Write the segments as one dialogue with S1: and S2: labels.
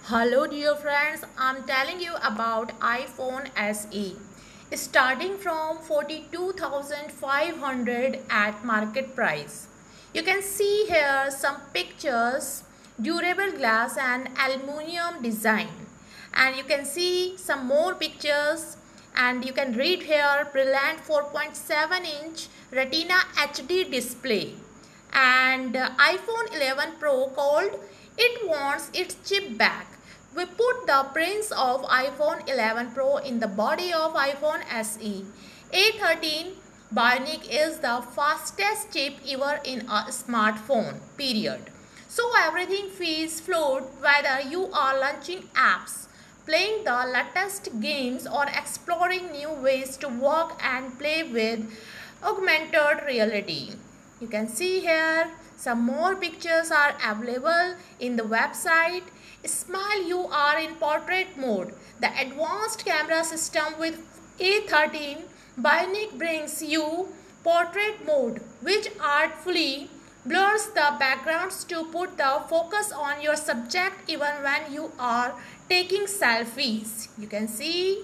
S1: Hello dear friends, I'm telling you about iPhone SE. Starting from 42,500 at market price. You can see here some pictures, durable glass and aluminium design. And you can see some more pictures and you can read here brilliant 4.7-inch Retina HD display. And iPhone 11 Pro called it wants its chip back. We put the prints of iPhone 11 Pro in the body of iPhone SE. A13 Bionic is the fastest chip ever in a smartphone, period. So everything feels fluid whether you are launching apps, playing the latest games or exploring new ways to work and play with augmented reality. You can see here some more pictures are available in the website. Smile, you are in portrait mode. The advanced camera system with A13 Bionic brings you portrait mode, which artfully blurs the backgrounds to put the focus on your subject even when you are taking selfies. You can see.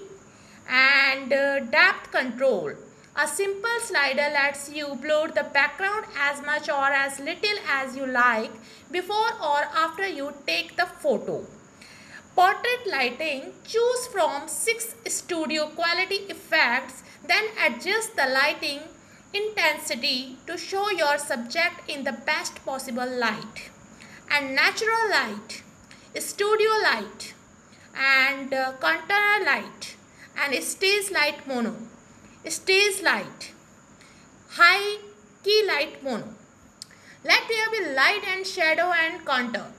S1: And depth control. A simple slider lets you blur the background as much or as little as you like before or after you take the photo. Portrait lighting. Choose from 6 studio quality effects, then adjust the lighting intensity to show your subject in the best possible light. And natural light, studio light, and contour light, and stage light mono, stage light, high key light mono. Let there be light and shadow and contour.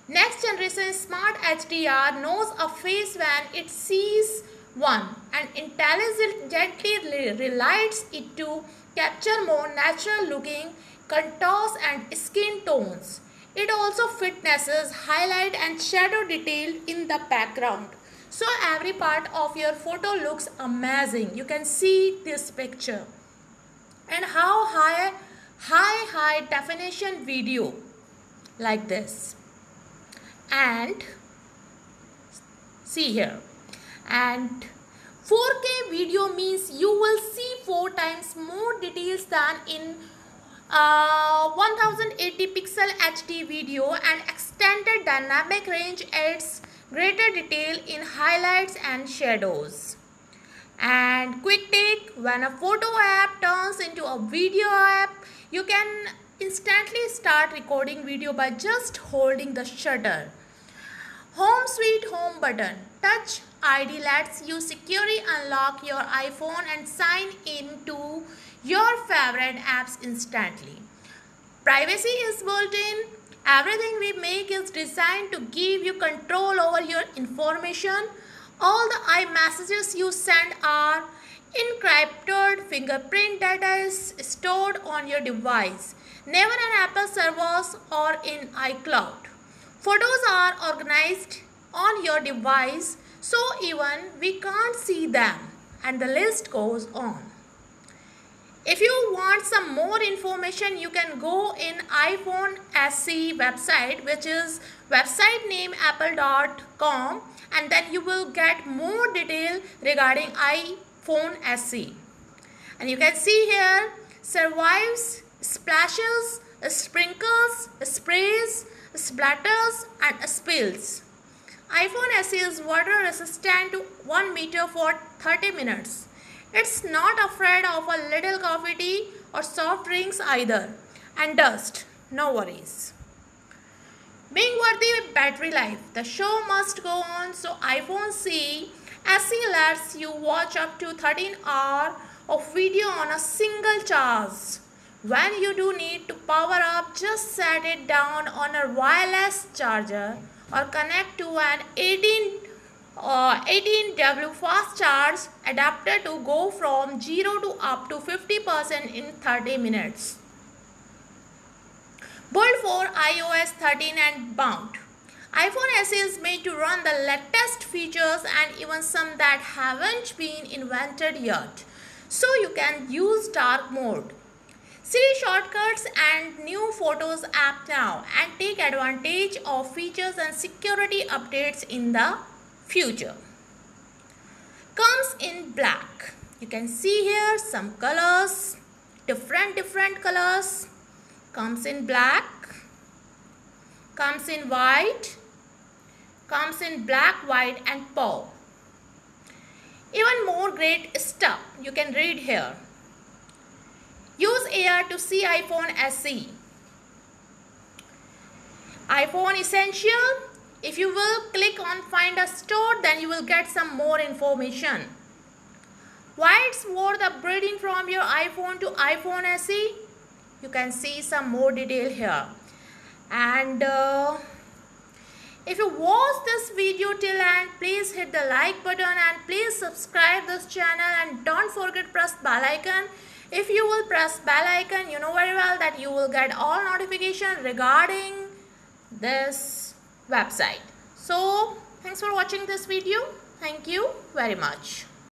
S1: Next generation Smart HDR knows a face when it sees one and intelligently relights it to capture more natural looking contours and skin tones. It also fitnesses highlight and shadow detail in the background. So every part of your photo looks amazing. You can see this picture. And how high definition video like this. And see here. And 4K video means you will see 4 times more details than in 1080 pixel HD video, and extended dynamic range adds greater detail in highlights and shadows. And quick take, when a photo app turns into a video app, you can instantly start recording video by just holding the shutter. Home Sweet Home button. Touch ID lets you securely unlock your iPhone and sign in to your favorite apps instantly. Privacy is built in. Everything we make is designed to give you control over your information. All the iMessages you send are encrypted. Fingerprint data is stored on your device, never in Apple servers or in iCloud. Photos are organized on your device, so even we can't see them, and the list goes on. If you want some more information, you can go in iPhone SE website, which is website name apple.com, and then you will get more detail regarding iPhone SE. And you can see here survives splashes, sprinkles, sprays, splatters and spills. iPhone SE is water resistant to 1 meter for 30 minutes. It's not afraid of a little coffee tea or soft drinks either. And dust, no worries. Being worthy with battery life. The show must go on, so iPhone SE lets you watch up to 13 hours of video on a single charge. When you do need to power up, just set it down on a wireless charger or connect to an 18W fast charge adapter to go from 0 to up to 50% in 30 minutes. Built for iOS 13 and bound. iPhone SE is made to run the latest features and even some that haven't been invented yet. So you can use dark mode. Siri Shortcuts and new Photos app now and take advantage of features and security updates in the future. Comes in black. You can see here some colors, different colors. Comes in black, comes in white, comes in black, white and pearl. Even more great stuff you can read here. Use AR to see iPhone SE. iPhone Essential. If you will click on Find a Store, then you will get some more information. Why it's worth upgrading from your iPhone to iPhone SE? You can see some more detail here. And if you watch this video till end, please hit the like button and please subscribe this channel and don't forget to press bell icon. If you will press bell icon, you know very well that you will get all notifications regarding this website. So thanks for watching this video. Thank you very much.